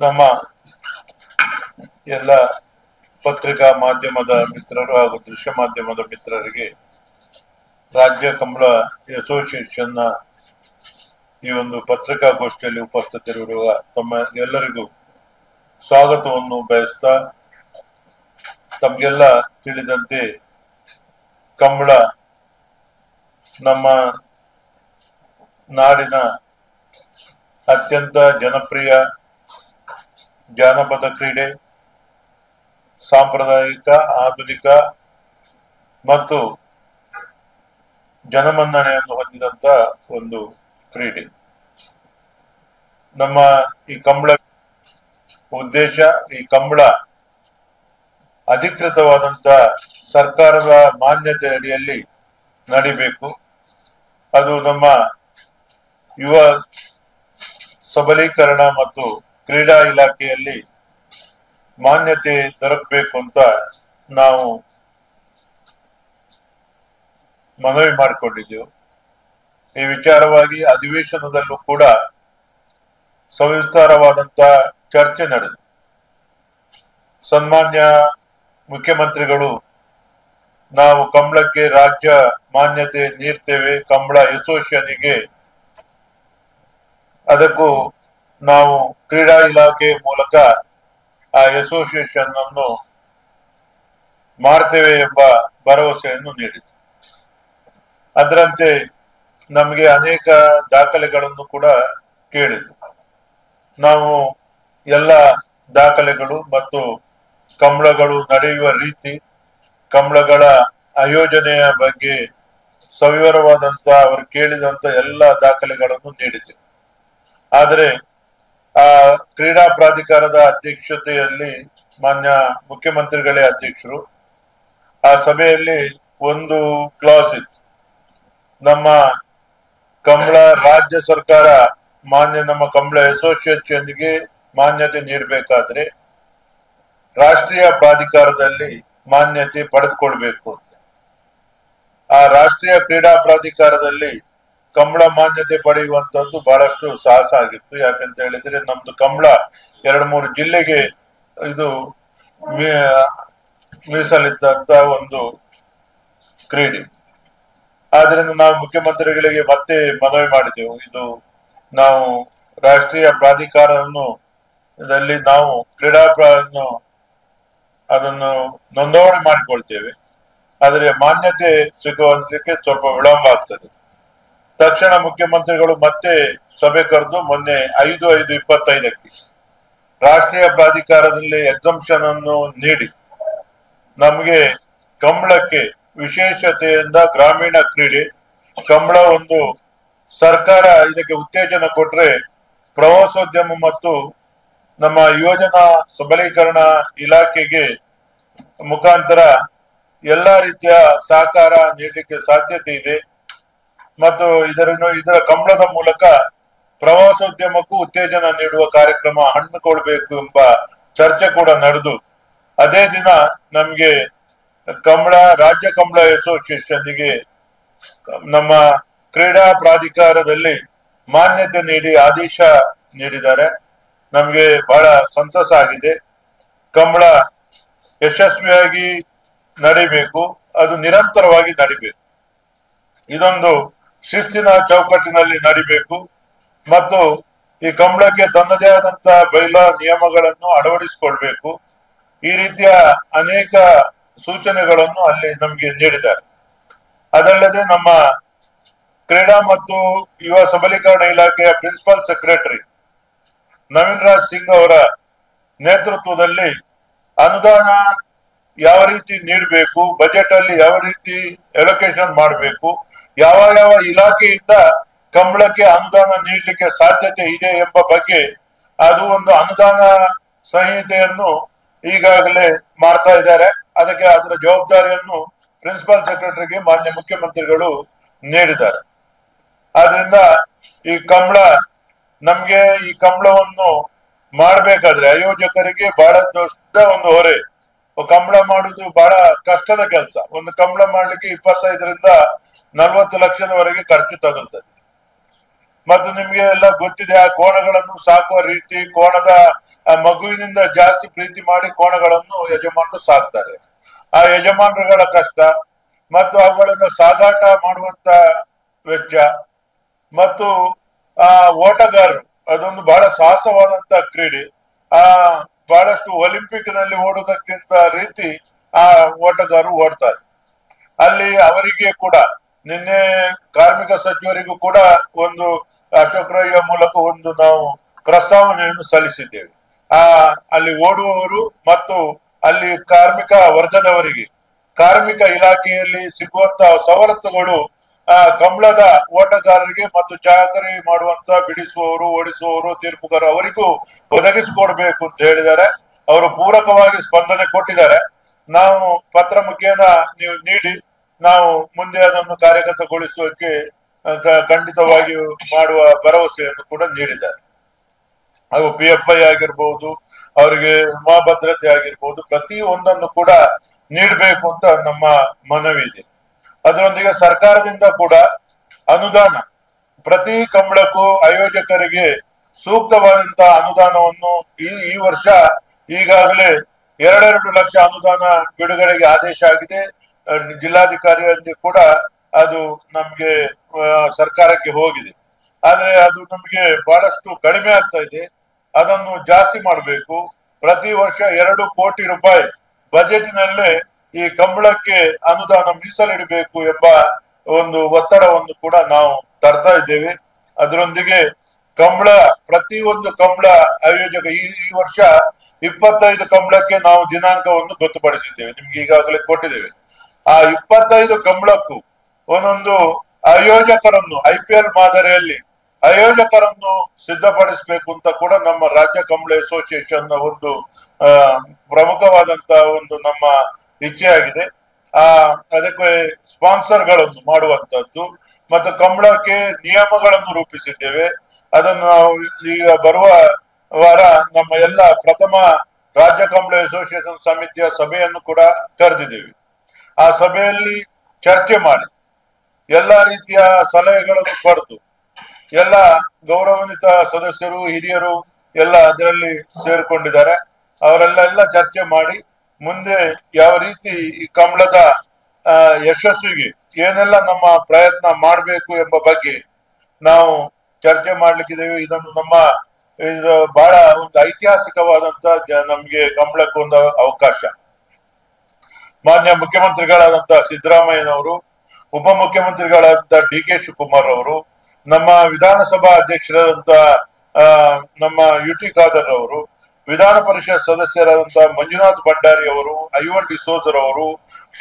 ನಮ್ಮ ಎಲ್ಲ ಪತ್ರಿಕಾ ಮಾಧ್ಯಮದ ಮಿತ್ರರು ಹಾಗೂ ದೃಶ್ಯ ಮಾಧ್ಯಮದ ಮಿತ್ರರಿಗೆ ರಾಜ್ಯ ಕಂಬಳ ಅಸೋಸಿಯೇಷನ್ ಈ ಒಂದು ಪತ್ರಿಕಾಗೋಷ್ಠಿಯಲ್ಲಿ ಉಪಸ್ಥಿತರಿರುವ ತಮ್ಮ ಎಲ್ಲರಿಗೂ ಸ್ವಾಗತವನ್ನು ಬಯಸ್ತಾ, ತಮಗೆಲ್ಲ ತಿಳಿದಂತೆ ಕಂಬಳ ನಮ್ಮ ನಾಡಿನ ಅತ್ಯಂತ ಜನಪ್ರಿಯ ಜಾನಪದ ಕ್ರೀಡೆ, ಸಾಂಪ್ರದಾಯಿಕ, ಆಧುನಿಕ ಮತ್ತು ಜನಮನ್ನಣೆಯನ್ನು ಹೊಂದಿದಂತ ಒಂದು ಕ್ರೀಡೆ. ನಮ್ಮ ಈ ಕಂಬಳ ಉದ್ದೇಶ, ಈ ಕಂಬಳ ಅಧಿಕೃತವಾದಂತ ಸರ್ಕಾರದ ಮಾನ್ಯತೆ ಅಡಿಯಲ್ಲಿ ನಡಿಬೇಕು. ಅದು ನಮ್ಮ ಯುವ ಸಬಲೀಕರಣ ಮತ್ತು ಕ್ರೀಡಾ ಇಲಾಖೆಯಲ್ಲಿ ಮಾನ್ಯತೆ ದೊರಕಬೇಕು ಅಂತ ನಾವು ಮನವಿ ಮಾಡಿಕೊಂಡಿದ್ದೆವು. ಈ ವಿಚಾರವಾಗಿ ಅಧಿವೇಶನದಲ್ಲೂ ಕೂಡ ಸವಿಸ್ತಾರವಾದಂತ ಚರ್ಚೆ ನಡೆದು ಸನ್ಮಾನ್ಯ ಮುಖ್ಯಮಂತ್ರಿಗಳು ನಾವು ಕಂಬಳಕ್ಕೆ ರಾಜ್ಯ ಮಾನ್ಯತೆ ನೀಡ್ತೇವೆ, ಕಂಬಳ ಅಸೋಸಿಯೇಷನ್ಗೆ, ಅದಕ್ಕೂ ನಾವು ಕ್ರೀಡಾ ಇಲಾಖೆ ಮೂಲಕ ಆ ಅಸೋಸಿಯೇಷನ್ ಅನ್ನು ಮಾಡ್ತೇವೆ ಎಂಬ ಭರವಸೆಯನ್ನು ನೀಡಿದೆ. ಅದರಂತೆ ನಮಗೆ ಅನೇಕ ದಾಖಲೆಗಳನ್ನು ಕೂಡ ಕೇಳಿದ್ರು. ನಾವು ಎಲ್ಲ ದಾಖಲೆಗಳು ಮತ್ತು ಕಂಬಳಗಳು ನಡೆಯುವ ರೀತಿ, ಕಂಬಳಗಳ ಆಯೋಜನೆಯ ಬಗ್ಗೆ ಸವಿವರವಾದಂತ ಅವರು ಕೇಳಿದಂತ ಎಲ್ಲ ದಾಖಲೆಗಳನ್ನು ನೀಡಿದ್ದೇವೆ. ಆದರೆ ಆ ಕ್ರೀಡಾ ಪ್ರಾಧಿಕಾರದ ಅಧ್ಯಕ್ಷತೆಯಲ್ಲಿ ಮಾನ್ಯ ಮುಖ್ಯಮಂತ್ರಿಗಳೇ ಅಧ್ಯಕ್ಷರು. ಆ ಸಭೆಯಲ್ಲಿ ಒಂದು ಕ್ಲಾಸ್ ಇತ್ತು, ನಮ್ಮ ಕಂಬಳ ರಾಜ್ಯ ಸರ್ಕಾರ ನಮ್ಮ ಕಂಬಳ ಅಸೋಸಿಯೇಷನ್ಗೆ ಮಾನ್ಯತೆ ನೀಡಬೇಕಾದ್ರೆ ರಾಷ್ಟ್ರೀಯ ಪ್ರಾಧಿಕಾರದಲ್ಲಿ ಮಾನ್ಯತೆ ಪಡೆದುಕೊಳ್ಬೇಕು ಅಂತ. ಆ ರಾಷ್ಟ್ರೀಯ ಕ್ರೀಡಾ ಪ್ರಾಧಿಕಾರದಲ್ಲಿ ಕಂಬಳ ಮಾನ್ಯತೆ ಪಡೆಯುವಂತದ್ದು ಬಹಳಷ್ಟು ಸಾಹಸ ಆಗಿತ್ತು. ಯಾಕಂತ ಹೇಳಿದ್ರೆ ನಮ್ದು ಕಂಬಳ 2-3 ಜಿಲ್ಲೆಗೆ ಇದು ಮೀಸಲಿದ್ದಂತ ಒಂದು ಕ್ರೀಡೆ. ಆದ್ರಿಂದ ನಾವು ಮುಖ್ಯಮಂತ್ರಿಗಳಿಗೆ ಮತ್ತೆ ಮನವಿ ಮಾಡಿದೆವು, ಇದು ನಾವು ರಾಷ್ಟ್ರೀಯ ಪ್ರಾಧಿಕಾರವನ್ನು ಇದರಲ್ಲಿ ನಾವು ಅದನ್ನು ನೋಂದಣಿ ಮಾಡಿಕೊಳ್ತೇವೆ, ಆದರೆ ಮಾನ್ಯತೆ ಸಿಗುವಂತಕ್ಕೆ ಸ್ವಲ್ಪ ವಿಳಂಬ ಆಗ್ತದೆ. ತಕ್ಷಣ ಮುಖ್ಯಮಂತ್ರಿಗಳು ಮತ್ತೆ ಸಭೆ ಕರೆದು ಮೊನ್ನೆ 5/5/25ಕ್ಕೆ ರಾಷ್ಟ್ರೀಯ ಪ್ರಾಧಿಕಾರದಲ್ಲಿ ಎಕ್ಸಂಪ್ಷನ್ ಅನ್ನು ನೀಡಿ ನಮಗೆ ಕಂಬಳಕ್ಕೆ ವಿಶೇಷತೆಯಿಂದ ಗ್ರಾಮೀಣ ಕ್ರೀಡೆ ಕಂಬಳ ಒಂದು ಸರ್ಕಾರ ಇದಕ್ಕೆ ಉತ್ತೇಜನ ಕೊಟ್ರೆ ಪ್ರವಾಸೋದ್ಯಮ ಮತ್ತು ನಮ್ಮ ಯೋಜನಾ ಸಬಲೀಕರಣ ಇಲಾಖೆಗೆ ಮುಖಾಂತರ ಎಲ್ಲಾ ರೀತಿಯ ಸಹಕಾರ ನೀಡಲಿಕ್ಕೆ ಸಾಧ್ಯತೆ ಇದೆ ಮತ್ತು ಇದರ ಕಂಬಳದ ಮೂಲಕ ಪ್ರವಾಸೋದ್ಯಮಕ್ಕೂ ಉತ್ತೇಜನ ನೀಡುವ ಕಾರ್ಯಕ್ರಮ ಹಮ್ಮಿಕೊಳ್ಬೇಕು ಎಂಬ ಚರ್ಚೆ ಕೂಡ ನಡೆದು ಅದೇ ದಿನ ನಮ್ಗೆ ರಾಜ್ಯ ಕಂಬಳ ಅಸೋಸಿಯೇಷನ್ಗೆ ನಮ್ಮ ಕ್ರೀಡಾ ಪ್ರಾಧಿಕಾರದಲ್ಲಿ ಮಾನ್ಯತೆ ನೀಡಿ ಆದೇಶ ನೀಡಿದ್ದಾರೆ. ನಮ್ಗೆ ಬಹಳ ಸಂತಸ ಆಗಿದೆ. ಕಂಬಳ ಯಶಸ್ವಿಯಾಗಿ ನಡಿಬೇಕು, ಅದು ನಿರಂತರವಾಗಿ ನಡಿಬೇಕು. ಇದೊಂದು ಶಿಸ್ತಿನ ಚೌಕಟ್ಟಿನಲ್ಲಿ ನಡಿಬೇಕು ಮತ್ತು ಈ ಕಂಬಳಕ್ಕೆ ತನ್ನದೇ ಆದಂತ ಬೈಲಾ ನಿಯಮಗಳನ್ನು ಅಳವಡಿಸಿಕೊಳ್ಬೇಕು. ಈ ರೀತಿಯ ಅನೇಕ ಸೂಚನೆಗಳನ್ನು ಅಲ್ಲಿ ನಮ್ಗೆ ನೀಡಿದ್ದಾರೆ. ಅದಲ್ಲದೆ ನಮ್ಮ ಕ್ರೀಡಾ ಮತ್ತು ಯುವ ಸಬಲೀಕರಣ ಇಲಾಖೆಯ ಪ್ರಿನ್ಸಿಪಲ್ ಸೆಕ್ರೆಟರಿ ನವೀನ್ ರಾಜ್ ಸಿಂಗ್ ಅವರ ನೇತೃತ್ವದಲ್ಲಿ ಅನುದಾನ ಯಾವ ರೀತಿ ನೀಡಬೇಕು, ಬಜೆಟ್ ಅಲ್ಲಿ ಯಾವ ರೀತಿ ಅಲೋಕೇಶನ್ ಮಾಡಬೇಕು, ಯಾವ ಯಾವ ಇಲಾಖೆಯಿಂದ ಕಂಬಳಕ್ಕೆ ಅನುದಾನ ನೀಡಲಿಕ್ಕೆ ಸಾಧ್ಯತೆ ಇದೆ ಎಂಬ ಬಗ್ಗೆ ಅದು ಒಂದು ಅನುದಾನ ಸಂಹಿತೆಯನ್ನು ಈಗಾಗಲೇ ಮಾಡ್ತಾ ಇದ್ದಾರೆ. ಅದಕ್ಕೆ ಅದರ ಜವಾಬ್ದಾರಿಯನ್ನು ಪ್ರಿನ್ಸಿಪಲ್ ಸೆಕ್ರೆಟರಿಗೆ ಮಾನ್ಯ ಮುಖ್ಯಮಂತ್ರಿಗಳು ನೀಡಿದ್ದಾರೆ. ಆದ್ರಿಂದ ಈ ಕಂಬಳವನ್ನು ಮಾಡಬೇಕಾದ್ರೆ ಆಯೋಜಕರಿಗೆ ಬಹಳ ದೊಡ್ಡ ಒಂದು ಹೊರೆ. ಕಂಬಳ ಮಾಡುದು ಬಹಳ ಕಷ್ಟದ ಕೆಲಸ. ಒಂದು ಕಂಬಳ ಮಾಡ್ಲಿಕ್ಕೆ 25 ರಿಂದ 40 ಲಕ್ಷದವರೆಗೆ ಖರ್ಚು ತಗೊಳ್ತದೆ. ಮತ್ತು ನಿಮ್ಗೆ ಎಲ್ಲ ಗೊತ್ತಿದೆ ಆ ಕೋಣಗಳನ್ನು ಸಾಕುವ ರೀತಿ, ಕೋಣದ ಮಗುವಿನಿಂದ ಜಾಸ್ತಿ ಪ್ರೀತಿ ಮಾಡಿ ಕೋಣಗಳನ್ನು ಯಜಮಾನರು ಸಾಕ್ತಾರೆ. ಆ ಯಜಮಾನರುಗಳ ಕಷ್ಟ ಮತ್ತು ಅವುಗಳನ್ನು ಸಾಗಾಟ ಮಾಡುವಂತ ವೆಚ್ಚ ಮತ್ತು ಆ ಓಟಗಾರರು, ಅದೊಂದು ಬಹಳ ಸಾಹಸವಾದಂತ ಕ್ರೀಡೆ. ಆ ಬಹಳಷ್ಟು ಒಲಿಂಪಿಕ್ ನಲ್ಲಿ ಓಡುವುದಕ್ಕಿಂತ ರೀತಿ ಆ ಓಟಗಾರರು ಓಡ್ತಾರೆ. ಅಲ್ಲಿ ಅವರಿಗೆ ಕೂಡ ನಿನ್ನೆ ಕಾರ್ಮಿಕ ಸಚಿವರಿಗೂ ಕೂಡ ಒಂದು ಅಶೋಕ್ ರೈಯ ಮೂಲಕ ಒಂದು ನಾವು ಪ್ರಸ್ತಾವನೆಯನ್ನು ಸಲ್ಲಿಸಿದ್ದೇವೆ. ಅಲ್ಲಿ ಓಡುವವರು ಮತ್ತು ಅಲ್ಲಿ ಕಾರ್ಮಿಕ ವರ್ಗದವರಿಗೆ ಕಾರ್ಮಿಕ ಇಲಾಖೆಯಲ್ಲಿ ಸಿಗುವಂತ ಸವಲತ್ತುಗಳು ಕಂಬಳದ ಓಟಗಾರರಿಗೆ ಮತ್ತು ಚಾಕರಿ ಮಾಡುವಂತ ಬಿಡಿಸುವವರು, ಓಡಿಸುವವರು, ತೀರ್ಪುಗಾರ ಅವರಿಗೂ ಒದಗಿಸಿಕೊಡ್ಬೇಕು ಅಂತ ಹೇಳಿದ್ದಾರೆ. ಅವರು ಪೂರಕವಾಗಿ ಸ್ಪಂದನೆ ಕೊಟ್ಟಿದ್ದಾರೆ. ನಾವು ಪತ್ರ ಮುಖೇನ ನೀವು ನೀಡಿ ನಾವು ಮುಂದೆ ಅದನ್ನು ಕಾರ್ಯಗತಗೊಳಿಸುವಕ್ಕೆ ಖಂಡಿತವಾಗಿಯೂ ಮಾಡುವ ಭರವಸೆಯನ್ನು ಕೂಡ ನೀಡಿದ್ದಾರೆ. ಹಾಗೂ PFI ಆಗಿರ್ಬಹುದು, ಅವರಿಗೆ ವಿಮಾ ಭದ್ರತೆ ಆಗಿರ್ಬಹುದು, ಪ್ರತಿ ಒಂದನ್ನು ಕೂಡ ನೀಡಬೇಕು ಅಂತ ನಮ್ಮ ಮನವಿ ಇದೆ. ಅದರೊಂದಿಗೆ ಸರ್ಕಾರದಿಂದ ಕೂಡ ಅನುದಾನ, ಪ್ರತಿ ಕಂಬಳಕ್ಕೂ ಆಯೋಜಕರಿಗೆ ಸೂಕ್ತವಾದಂತಹ ಅನುದಾನವನ್ನು ಈ ವರ್ಷ ಈಗಾಗಲೇ 2 ಲಕ್ಷ ಅನುದಾನ ಬಿಡುಗಡೆಗೆ ಆದೇಶ ಆಗಿದೆ. ಜಿಲ್ಲಾಧಿಕಾರಿಯಲ್ಲಿ ಕೂಡ ಅದು ನಮ್ಗೆ ಸರ್ಕಾರಕ್ಕೆ ಹೋಗಿದೆ. ಆದ್ರೆ ಅದು ನಮ್ಗೆ ಬಹಳಷ್ಟು ಕಡಿಮೆ ಆಗ್ತಾ ಇದೆ. ಅದನ್ನು ಜಾಸ್ತಿ ಮಾಡಬೇಕು. ಪ್ರತಿ ವರ್ಷ 2 ಕೋಟಿ ರೂಪಾಯಿ ಬಜೆಟ್ನಲ್ಲೇ ಈ ಕಂಬಳಕ್ಕೆ ಅನುದಾನ ಮೀಸಲಿಡಬೇಕು ಎಂಬ ಒಂದು ಒತ್ತಡವನ್ನು ಕೂಡ ನಾವು ತರ್ತಾ ಇದ್ದೇವೆ. ಅದರೊಂದಿಗೆ ಪ್ರತಿ ಒಂದು ಕಂಬಳ ಆಯೋಜಕ ಈ ವರ್ಷ 25 ಕಂಬಳಕ್ಕೆ ನಾವು ದಿನಾಂಕವನ್ನು ಗೊತ್ತುಪಡಿಸಿದ್ದೇವೆ, ನಿಮ್ಗೆ ಈಗಾಗಲೇ ಕೊಟ್ಟಿದ್ದೇವೆ. ಆ 25 ಕಂಬಳಕ್ಕೂ ಒಂದೊಂದು ಆಯೋಜಕರನ್ನು IPL ಮಾದರಿಯಲ್ಲಿ ಆಯೋಜಕರನ್ನು ಸಿದ್ಧಪಡಿಸಬೇಕು ಅಂತ ಕೂಡ ನಮ್ಮ ರಾಜ್ಯ ಕಂಬಳ ಅಸೋಸಿಯೇಷನ್ ಒಂದು ಪ್ರಮುಖವಾದಂತ ಒಂದು ನಮ್ಮ ಇಚ್ಛೆಯಾಗಿದೆ. ಅದಕ್ಕೆ ಸ್ಪಾನ್ಸರ್ಗಳನ್ನು ಮಾಡುವಂತದ್ದು ಮತ್ತು ಕಂಬಳಕ್ಕೆ ನಿಯಮಗಳನ್ನು ರೂಪಿಸಿದ್ದೇವೆ. ಅದನ್ನು ನಾವು ಈಗ ಬರುವ ವಾರ ನಮ್ಮ ಎಲ್ಲ ಪ್ರಥಮ ರಾಜ್ಯ ಕಂಬಳ ಅಸೋಸಿಯೇಷನ್ ಸಮಿತಿಯ ಸಭೆಯನ್ನು ಕೂಡ ಕರೆದಿದ್ದೇವೆ. ಆ ಸಭೆಯಲ್ಲಿ ಚರ್ಚೆ ಮಾಡಿ ಎಲ್ಲ ರೀತಿಯ ಸಲಹೆಗಳನ್ನು ಪಡೆದು ಎಲ್ಲ ಗೌರವಾನ್ವಿತ ಸದಸ್ಯರು, ಹಿರಿಯರು ಎಲ್ಲ ಅದರಲ್ಲಿ ಸೇರ್ಕೊಂಡಿದ್ದಾರೆ. ಅವರೆಲ್ಲ ಚರ್ಚೆ ಮಾಡಿ ಮುಂದೆ ಯಾವ ರೀತಿ ಈ ಕಂಬಳದ ಯಶಸ್ವಿಗೆ ಏನೆಲ್ಲ ನಮ್ಮ ಪ್ರಯತ್ನ ಮಾಡಬೇಕು ಎಂಬ ಬಗ್ಗೆ ನಾವು ಚರ್ಚೆ ಮಾಡ್ಲಿಕ್ಕಿದ್ದೇವೆ. ಇದನ್ನು ನಮ್ಮ ಬಹಳ ಒಂದು ಐತಿಹಾಸಿಕವಾದಂತ ನಮ್ಗೆ ಕಂಬಳಕ್ಕೆ ಒಂದು ಅವಕಾಶ. ಮಾನ್ಯ ಮುಖ್ಯಮಂತ್ರಿಗಳಾದಂತಹ ಸಿದ್ದರಾಮಯ್ಯನವರು, ಉಪಮುಖ್ಯಮಂತ್ರಿಗಳಾದಂತಹ DK ಶಿವಕುಮಾರ್ ಅವರು, ನಮ್ಮ ವಿಧಾನಸಭಾ ಅಧ್ಯಕ್ಷರಾದಂತ ನಮ್ಮ UT ಖಾದರ್ ಅವರು, ವಿಧಾನ ಪರಿಷತ್ ಸದಸ್ಯರಾದಂತಹ ಮಂಜುನಾಥ್ ಭಂಡಾರಿ ಅವರು, ಐವನ್ ಡಿಸೋಜರ್ ಅವರು,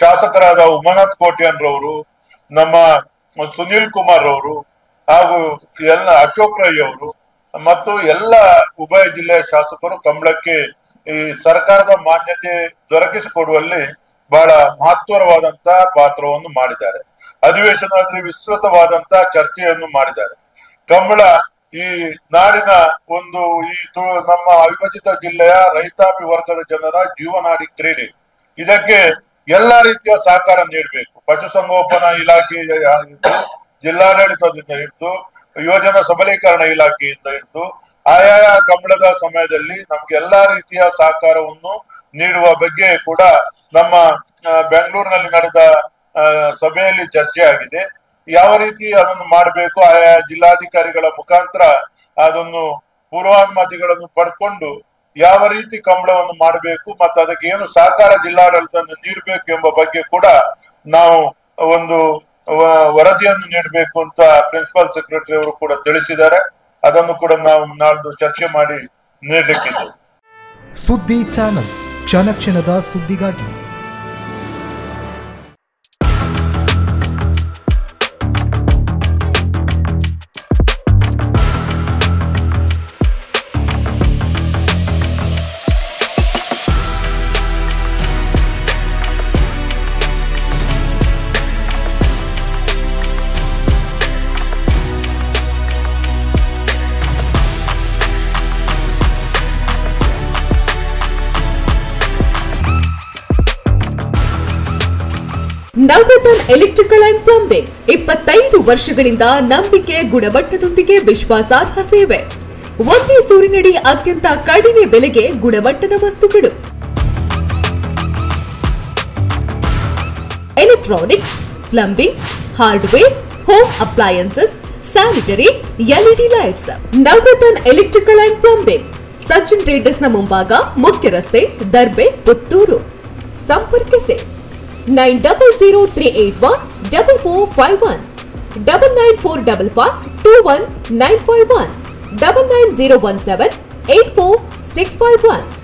ಶಾಸಕರಾದ ಉಮಾನಾಥ್ ಕೋಟ್ಯಾನ್ರವರು, ನಮ್ಮ ಸುನೀಲ್ ಕುಮಾರ್ ಅವರು, ಹಾಗೂ ಎಲ್ಲ ಅಶೋಕ್ ರೈ ಅವರು ಮತ್ತು ಎಲ್ಲ ಉಭಯ ಜಿಲ್ಲೆಯ ಶಾಸಕರು ಕಂಬಳಕ್ಕೆ ಈ ಸರ್ಕಾರದ ಮಾನ್ಯತೆ ದೊರಕಿಸಿಕೊಡುವಲ್ಲಿ ಬಹಳ ಮಹತ್ವರವಾದಂತ ಪಾತ್ರವನ್ನು ಮಾಡಿದ್ದಾರೆ. ಅಧಿವೇಶನದಲ್ಲಿ ವಿಸ್ತೃತವಾದಂತ ಚರ್ಚೆಯನ್ನು ಮಾಡಿದ್ದಾರೆ. ಕಂಬಳ ಈ ನಾಡಿನ ಒಂದು ನಮ್ಮ ಅವಿಭಜಿತ ಜಿಲ್ಲೆಯ ರೈತಾಪಿ ವರ್ಗದ ಜನರ ಜೀವನಾಡಿ ಕ್ರೀಡೆ. ಇದಕ್ಕೆ ಎಲ್ಲಾ ರೀತಿಯ ಸಹಕಾರ ನೀಡಬೇಕು. ಪಶುಸಂಗೋಪನಾ ಇಲಾಖೆ ಜಿಲ್ಲಾಡಳಿತದಿಂದ ಹಿಡಿದು ಯೋಜನಾ ಸಬಲೀಕರಣ ಇಲಾಖೆಯಿಂದ ಹಿಡಿದು ಆಯಾಯ ಕಂಬಳದ ಸಮಯದಲ್ಲಿ ನಮ್ಗೆ ಎಲ್ಲಾ ರೀತಿಯ ಸಹಕಾರವನ್ನು ನೀಡುವ ಬಗ್ಗೆ ಕೂಡ ನಮ್ಮ ಬೆಂಗಳೂರಿನಲ್ಲಿ ನಡೆದ ಸಭೆಯಲ್ಲಿ ಚರ್ಚೆ ಆಗಿದೆ. ಯಾವ ರೀತಿ ಅದನ್ನು ಮಾಡಬೇಕು, ಆಯಾ ಜಿಲ್ಲಾಧಿಕಾರಿಗಳ ಮುಖಾಂತರ ಅದನ್ನು ಪೂರ್ವಾನುಮತಿಗಳನ್ನು ಪಡ್ಕೊಂಡು ಯಾವ ರೀತಿ ಕಂಬಳವನ್ನು ಮಾಡಬೇಕು ಮತ್ತು ಅದಕ್ಕೆ ಏನು ಸಹಕಾರ ಜಿಲ್ಲಾಡಳಿತ ನೀಡಬೇಕು ಎಂಬ ಬಗ್ಗೆ ಕೂಡ ನಾವು ಒಂದು ವರದಿಯನ್ನು ನೀಡಬೇಕು ಅಂತ ಪ್ರಿನ್ಸಿಪಲ್ ಸೆಕ್ರೆಟರಿ ಅವರು ಕೂಡ ತಿಳಿಸಿದ್ದಾರೆ. ಅದನ್ನು ಕೂಡ ನಾವು ನಾಳ್ದು ಚರ್ಚೆ ಮಾಡಿ ನೀಡಲಿಕ್ಕಿದ್ದೇವೆ. ಸುದ್ದಿ ಚಾನಲ್, ಕ್ಷಣ ಕ್ಷಣದ ಸುದ್ದಿಗಾಗಿ. ನವರತ್ನ ಎಲೆಕ್ಟ್ರಿಕಲ್ ಅಂಡ್ ಪ್ಲಂಬಿಂಗ್ 25 ವರ್ಷಗಳಿಂದ ನಂಬಿಕೆ, ಗುಣಮಟ್ಟದೊಂದಿಗೆ ವಿಶ್ವಾಸಾರ್ಹ ಸೇವೆ. ಒಂದೇ ಸೂರಿನಡಿ ಅತ್ಯಂತ ಕಡಿಮೆ ಬೆಲೆಗೆ ಗುಣಮಟ್ಟದ ವಸ್ತುಗಳು. Electronics, plumbing, hardware, home appliances, sanitary, LED lights. Navaratna electrical and plumbing, Sachin traders ನ ಮುಂಭಾಗ, ಮುಖ್ಯ ರಸ್ತೆ, ದರ್ಬೆ, ಪುತ್ತೂರು. ಸಂಪರ್ಕಿಸಿ 9003814451 9945521951 990178461.